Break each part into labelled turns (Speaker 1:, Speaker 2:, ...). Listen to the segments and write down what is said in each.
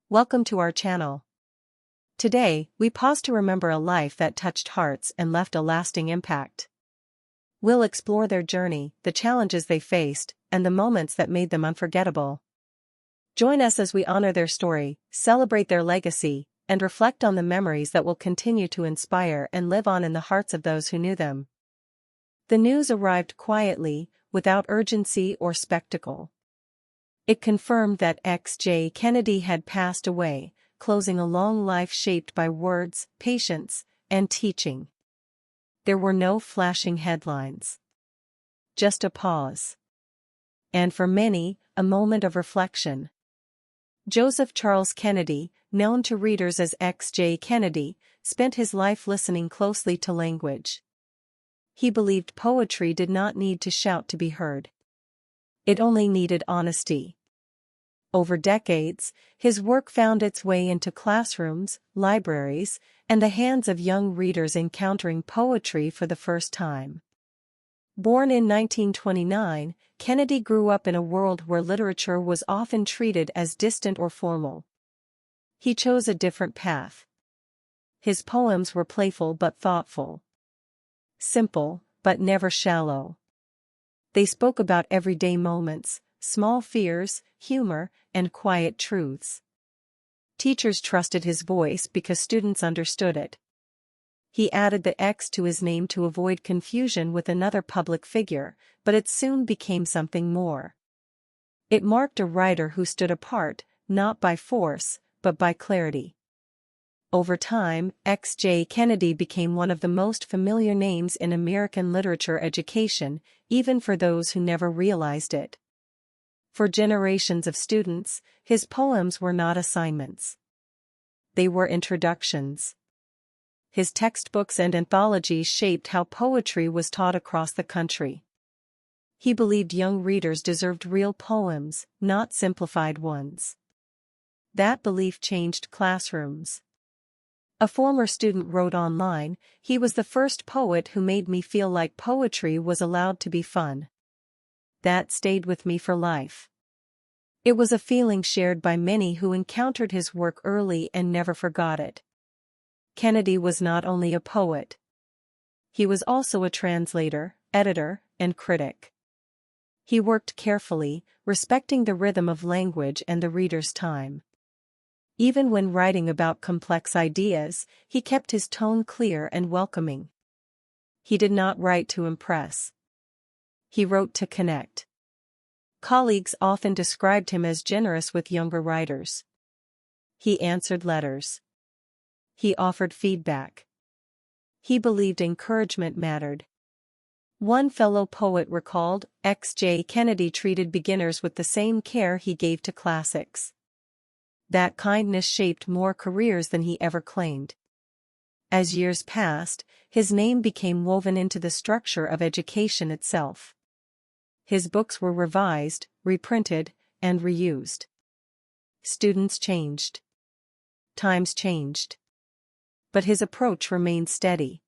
Speaker 1: Welcome to our channel. Today, we pause to remember a life that touched hearts and left a lasting impact. We'll explore their journey, the challenges they faced, and the moments that made them unforgettable. Join us as we honor their story, celebrate their legacy, and reflect on the memories that will continue to inspire and live on in the hearts of those who knew them. The news arrived quietly, without urgency or spectacle. It confirmed that J. Kennedy had passed away, closing a long life shaped by words, patience, and teaching. There were no flashing headlines. Just a pause. And for many, a moment of reflection. Joseph Charles Kennedy, known to readers as J. Kennedy, spent his life listening closely to language. He believed poetry did not need to shout to be heard. It only needed honesty. Over decades, his work found its way into classrooms, libraries, and the hands of young readers encountering poetry for the first time. Born in 1929, Kennedy grew up in a world where literature was often treated as distant or formal. He chose a different path. His poems were playful but thoughtful. Simple, but never shallow. They spoke about everyday moments, small fears, humor, and quiet truths. Teachers trusted his voice because students understood it. He added the X to his name to avoid confusion with another public figure, but it soon became something more. It marked a writer who stood apart, not by force, but by clarity. Over time, J. Kennedy became one of the most familiar names in American literature education, even for those who never realized it. For generations of students, his poems were not assignments. They were introductions. His textbooks and anthologies shaped how poetry was taught across the country. He believed young readers deserved real poems, not simplified ones. That belief changed classrooms. A former student wrote online, "He was the first poet who made me feel like poetry was allowed to be fun." That stayed with me for life. It was a feeling shared by many who encountered his work early and never forgot it. Kennedy was not only a poet. He was also a translator, editor, and critic. He worked carefully, respecting the rhythm of language and the reader's time. Even when writing about complex ideas, he kept his tone clear and welcoming. He did not write to impress. He wrote to connect. Colleagues often described him as generous with younger writers. He answered letters. He offered feedback. He believed encouragement mattered. One fellow poet recalled, J. Kennedy treated beginners with the same care he gave to classics. That kindness shaped more careers than he ever claimed. As years passed, his name became woven into the structure of education itself. His books were revised, reprinted, and reused. Students changed. Times changed. But his approach remained steady.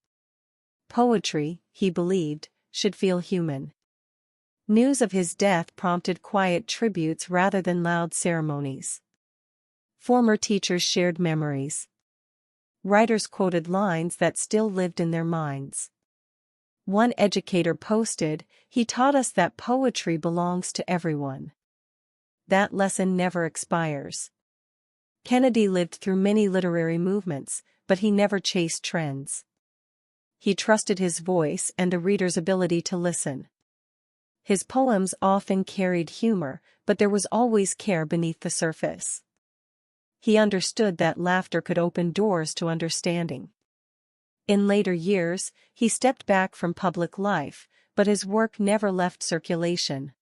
Speaker 1: Poetry, he believed, should feel human. News of his death prompted quiet tributes rather than loud ceremonies. Former teachers shared memories. Writers quoted lines that still lived in their minds. One educator posted, "He taught us that poetry belongs to everyone." That lesson never expires. Kennedy lived through many literary movements, but he never chased trends. He trusted his voice and the reader's ability to listen. His poems often carried humor, but there was always care beneath the surface. He understood that laughter could open doors to understanding. In later years, he stepped back from public life, but his work never left circulation.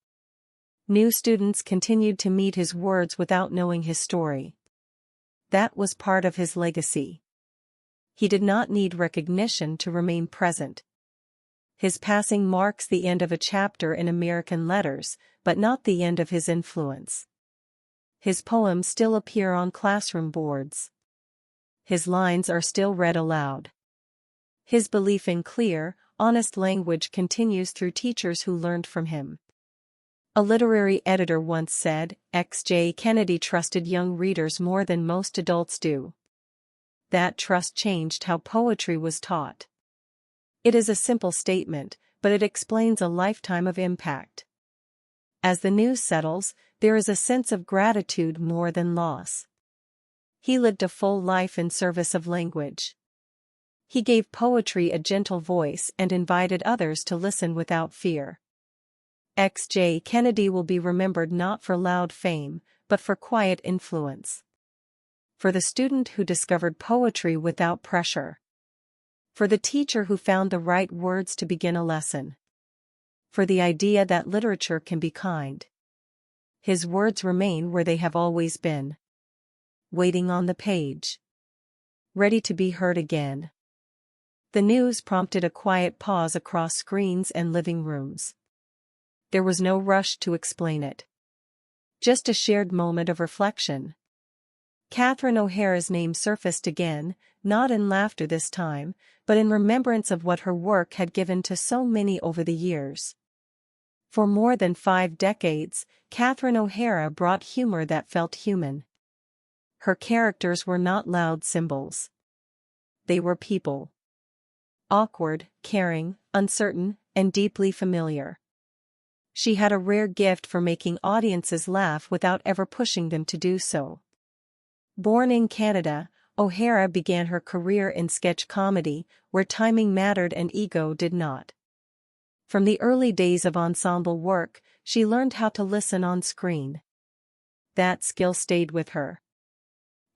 Speaker 1: New students continued to meet his words without knowing his story. That was part of his legacy. He did not need recognition to remain present. His passing marks the end of a chapter in American letters, but not the end of his influence. His poems still appear on classroom boards. His lines are still read aloud. His belief in clear, honest language continues through teachers who learned from him. A literary editor once said, X.J. Kennedy trusted young readers more than most adults do. That trust changed how poetry was taught. It is a simple statement, but it explains a lifetime of impact. As the news settles, there is a sense of gratitude more than loss. He lived a full life in service of language. He gave poetry a gentle voice and invited others to listen without fear. X.J. Kennedy will be remembered not for loud fame, but for quiet influence. For the student who discovered poetry without pressure. For the teacher who found the right words to begin a lesson. For the idea that literature can be kind. His words remain where they have always been. Waiting on the page. Ready to be heard again. The news prompted a quiet pause across screens and living rooms. There was no rush to explain it. Just a shared moment of reflection. Catherine O'Hara's name surfaced again, not in laughter this time, but in remembrance of what her work had given to so many over the years. For more than 5 decades, Catherine O'Hara brought humor that felt human. Her characters were not loud symbols. They were people. Awkward, caring, uncertain, and deeply familiar. She had a rare gift for making audiences laugh without ever pushing them to do so. Born in Canada, O'Hara began her career in sketch comedy, where timing mattered and ego did not. From the early days of ensemble work, she learned how to listen on screen. That skill stayed with her.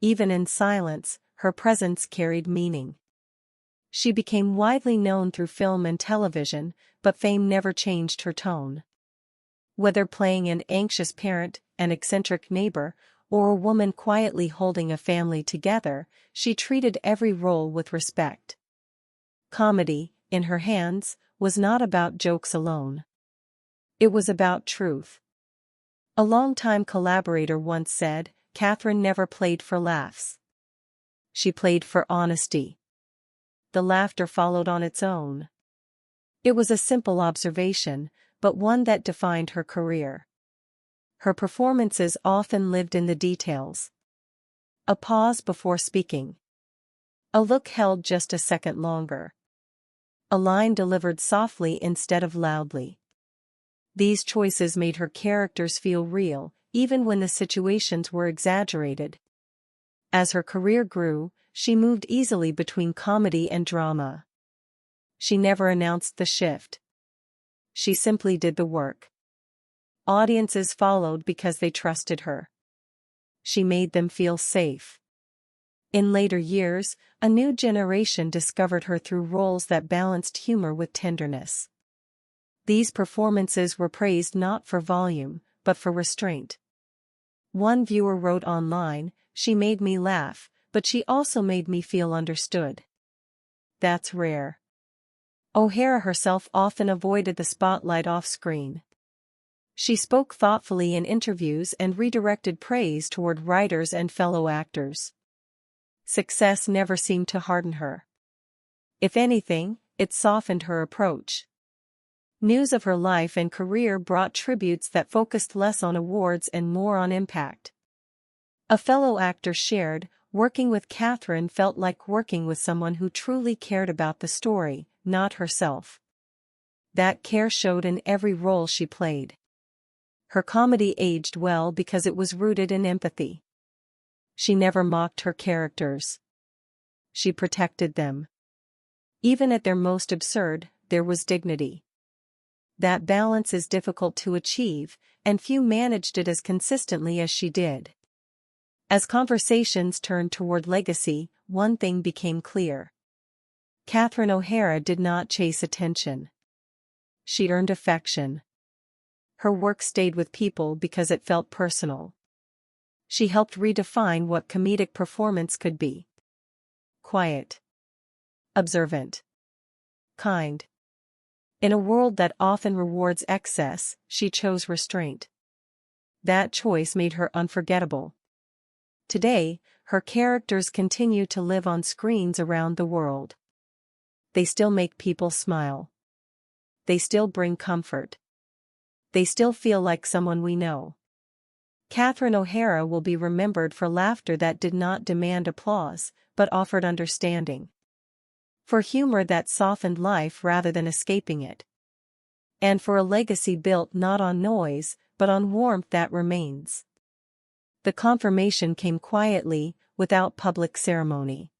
Speaker 1: Even in silence, her presence carried meaning. She became widely known through film and television, but fame never changed her tone. Whether playing an anxious parent, an eccentric neighbor, or a woman quietly holding a family together, she treated every role with respect. Comedy, in her hands, was not about jokes alone. It was about truth. A longtime collaborator once said, Catherine never played for laughs. She played for honesty. The laughter followed on its own. It was a simple observation, but one that defined her career. Her performances often lived in the details. A pause before speaking. A look held just a second longer. A line delivered softly instead of loudly. These choices made her characters feel real, even when the situations were exaggerated. As her career grew, she moved easily between comedy and drama. She never announced the shift. She simply did the work. Audiences followed because they trusted her. She made them feel safe. In later years, a new generation discovered her through roles that balanced humor with tenderness. These performances were praised not for volume, but for restraint. One viewer wrote online, "She made me laugh, but she also made me feel understood." That's rare. O'Hara herself often avoided the spotlight off-screen. She spoke thoughtfully in interviews and redirected praise toward writers and fellow actors. Success never seemed to harden her. If anything, it softened her approach. News of her life and career brought tributes that focused less on awards and more on impact. A fellow actor shared, "Working with Catherine felt like working with someone who truly cared about the story, not herself." That care showed in every role she played. Her comedy aged well because it was rooted in empathy. She never mocked her characters. She protected them. Even at their most absurd, there was dignity. That balance is difficult to achieve, and few managed it as consistently as she did. As conversations turned toward legacy, one thing became clear. Catherine O'Hara did not chase attention. She earned affection. Her work stayed with people because it felt personal. She helped redefine what comedic performance could be. Quiet. Observant. Kind. In a world that often rewards excess, she chose restraint. That choice made her unforgettable. Today, her characters continue to live on screens around the world. They still make people smile. They still bring comfort. they still feel like someone we know. Catherine O'Hara will be remembered for laughter that did not demand applause, but offered understanding. For humor that softened life rather than escaping it. And for a legacy built not on noise, but on warmth that remains. The confirmation came quietly, without public ceremony.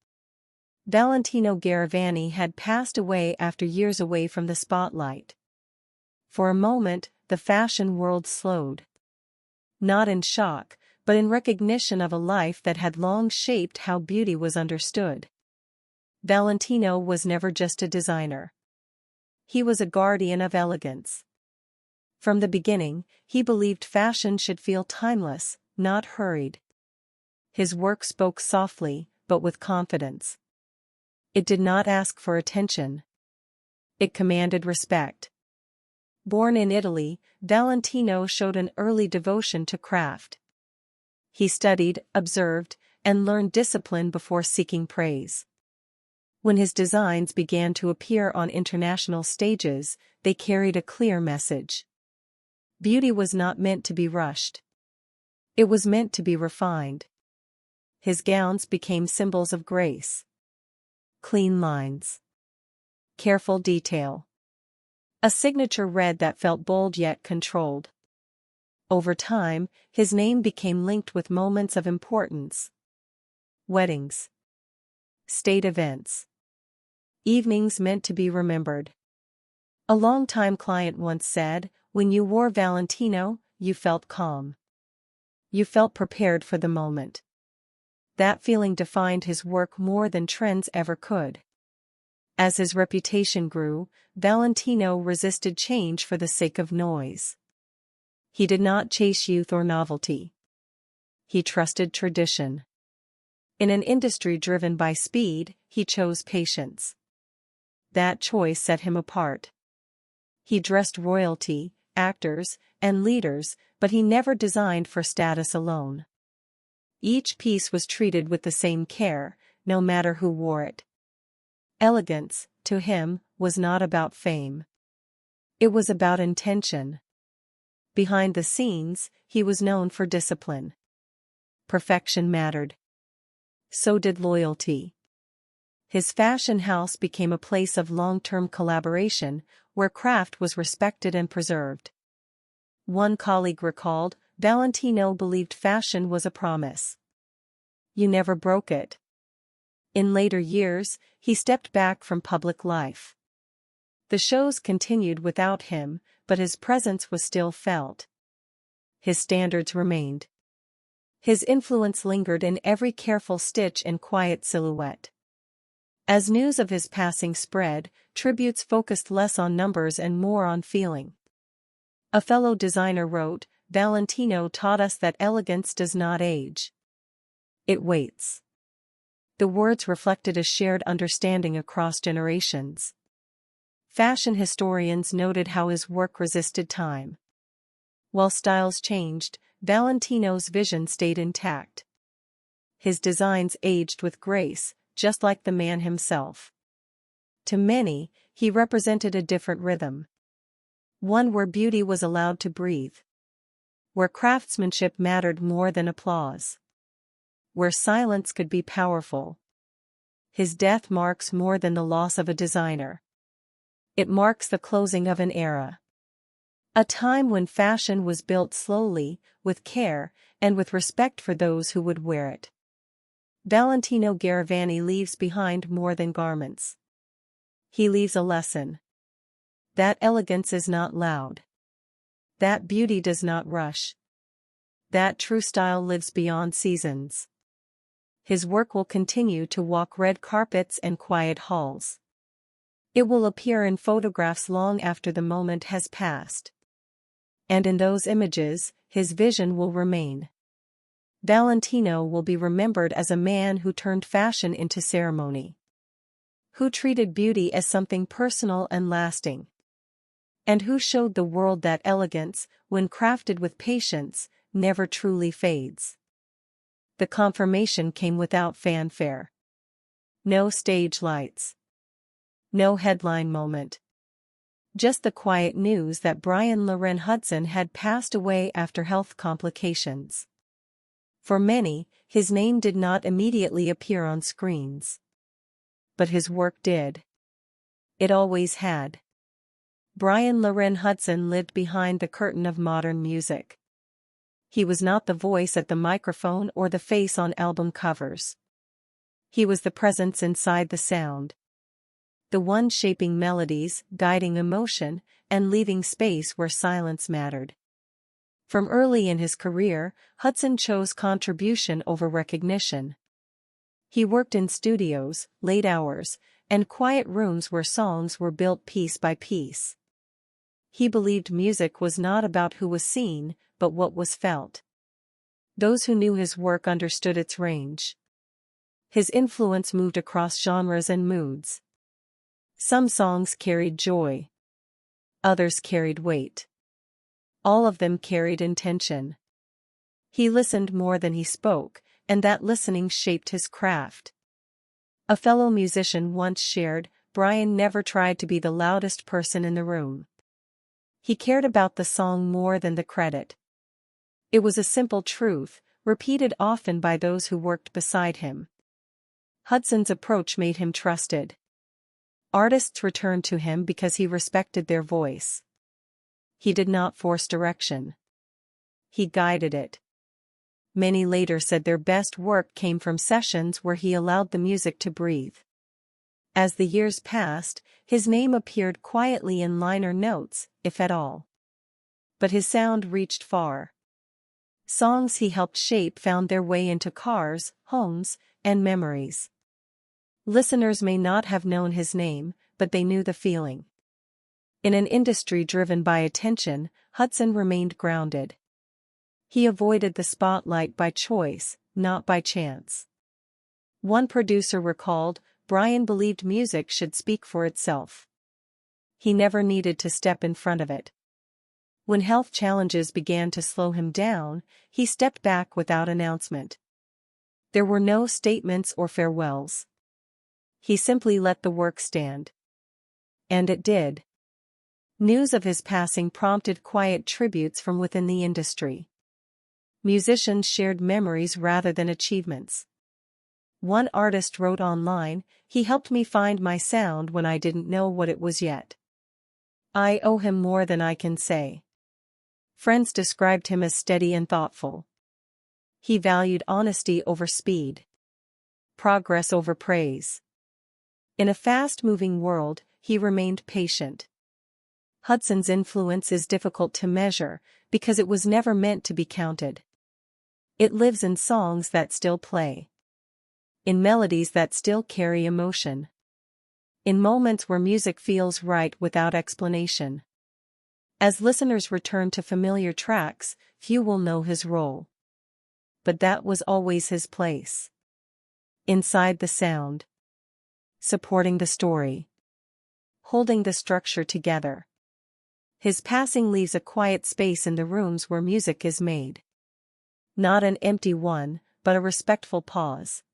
Speaker 1: Valentino Garavani had passed away after years away from the spotlight. For a moment, the fashion world slowed. Not in shock, but in recognition of a life that had long shaped how beauty was understood. Valentino was never just a designer. He was a guardian of elegance. From the beginning, he believed fashion should feel timeless, not hurried. His work spoke softly, but with confidence. It did not ask for attention. It commanded respect. Born in Italy, Valentino showed an early devotion to craft. He studied, observed, and learned discipline before seeking praise. When his designs began to appear on international stages, they carried a clear message. Beauty was not meant to be rushed. It was meant to be refined. His gowns became symbols of grace. Clean lines. Careful detail. A signature red that felt bold yet controlled. Over time, his name became linked with moments of importance. Weddings. State events. Evenings meant to be remembered. A longtime client once said, "When you wore Valentino, you felt calm. You felt prepared for the moment." That feeling defined his work more than trends ever could. As his reputation grew, Valentino resisted change for the sake of noise. He did not chase youth or novelty. He trusted tradition. In an industry driven by speed, he chose patience. That choice set him apart. He dressed royalty, actors, and leaders, but he never designed for status alone. Each piece was treated with the same care, no matter who wore it. Elegance, to him, was not about fame. It was about intention. Behind the scenes, he was known for discipline. Perfection mattered. So did loyalty. His fashion house became a place of long-term collaboration, where craft was respected and preserved. One colleague recalled, "Valentino believed fashion was a promise. You never broke it." In later years, he stepped back from public life. The shows continued without him, but his presence was still felt. His standards remained. His influence lingered in every careful stitch and quiet silhouette. As news of his passing spread, tributes focused less on numbers and more on feeling. A fellow designer wrote, "Valentino taught us that elegance does not age. It waits." The words reflected a shared understanding across generations. Fashion historians noted how his work resisted time. While styles changed, Valentino's vision stayed intact. His designs aged with grace, just like the man himself. To many, he represented a different rhythm. One where beauty was allowed to breathe. Where craftsmanship mattered more than applause. Where silence could be powerful. His death marks more than the loss of a designer. It marks the closing of an era. A time when fashion was built slowly, with care, and with respect for those who would wear it. Valentino Garavani leaves behind more than garments. He leaves a lesson. That elegance is not loud. That beauty does not rush. That true style lives beyond seasons. His work will continue to walk red carpets and quiet halls. It will appear in photographs long after the moment has passed. And in those images, his vision will remain. Valentino will be remembered as a man who turned fashion into ceremony. Who treated beauty as something personal and lasting. And who showed the world that elegance, when crafted with patience, never truly fades. The confirmation came without fanfare. No stage lights. No headline moment. Just the quiet news that Bryan Loren Hudson had passed away after health complications. For many, his name did not immediately appear on screens. But his work did. It always had. Bryan Loren Hudson lived behind the curtain of modern music. He was not the voice at the microphone or the face on album covers. He was the presence inside the sound. The one shaping melodies, guiding emotion, and leaving space where silence mattered. From early in his career, Hudson chose contribution over recognition. He worked in studios, late hours, and quiet rooms where songs were built piece by piece. He believed music was not about who was seen, but what was felt. Those who knew his work understood its range. His influence moved across genres and moods. Some songs carried joy. Others carried weight. All of them carried intention. He listened more than he spoke, and that listening shaped his craft. A fellow musician once shared, Bryan never tried to be the loudest person in the room. He cared about the song more than the credit. It was a simple truth, repeated often by those who worked beside him. Hudson's approach made him trusted. Artists returned to him because he respected their voice. He did not force direction. He guided it. Many later said their best work came from sessions where he allowed the music to breathe. As the years passed, his name appeared quietly in liner notes, if at all. But his sound reached far. Songs he helped shape found their way into cars, homes, and memories. Listeners may not have known his name, but they knew the feeling. In an industry driven by attention, Hudson remained grounded. He avoided the spotlight by choice, not by chance. One producer recalled, Bryan believed music should speak for itself. He never needed to step in front of it. When health challenges began to slow him down, he stepped back without announcement. There were no statements or farewells. He simply let the work stand. And it did. News of his passing prompted quiet tributes from within the industry. Musicians shared memories rather than achievements. One artist wrote online, "He helped me find my sound when I didn't know what it was yet. I owe him more than I can say." Friends described him as steady and thoughtful. He valued honesty over speed. Progress over praise. In a fast-moving world, he remained patient. Hudson's influence is difficult to measure, because it was never meant to be counted. It lives in songs that still play. In melodies that still carry emotion. In moments where music feels right without explanation. As listeners return to familiar tracks, few will know his role. But that was always his place. Inside the sound. Supporting the story. Holding the structure together. His passing leaves a quiet space in the rooms where music is made. Not an empty one, but a respectful pause.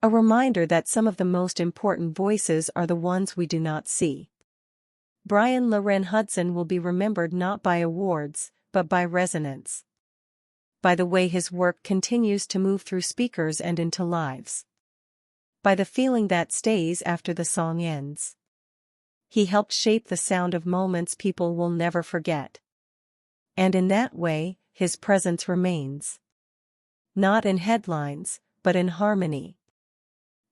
Speaker 1: A reminder that some of the most important voices are the ones we do not see. Bryan Loren Hudson will be remembered not by awards, but by resonance. By the way his work continues to move through speakers and into lives. By the feeling that stays after the song ends. He helped shape the sound of moments people will never forget. And in that way, his presence remains. Not in headlines, but in harmony.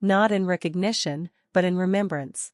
Speaker 1: Not in recognition, but in remembrance.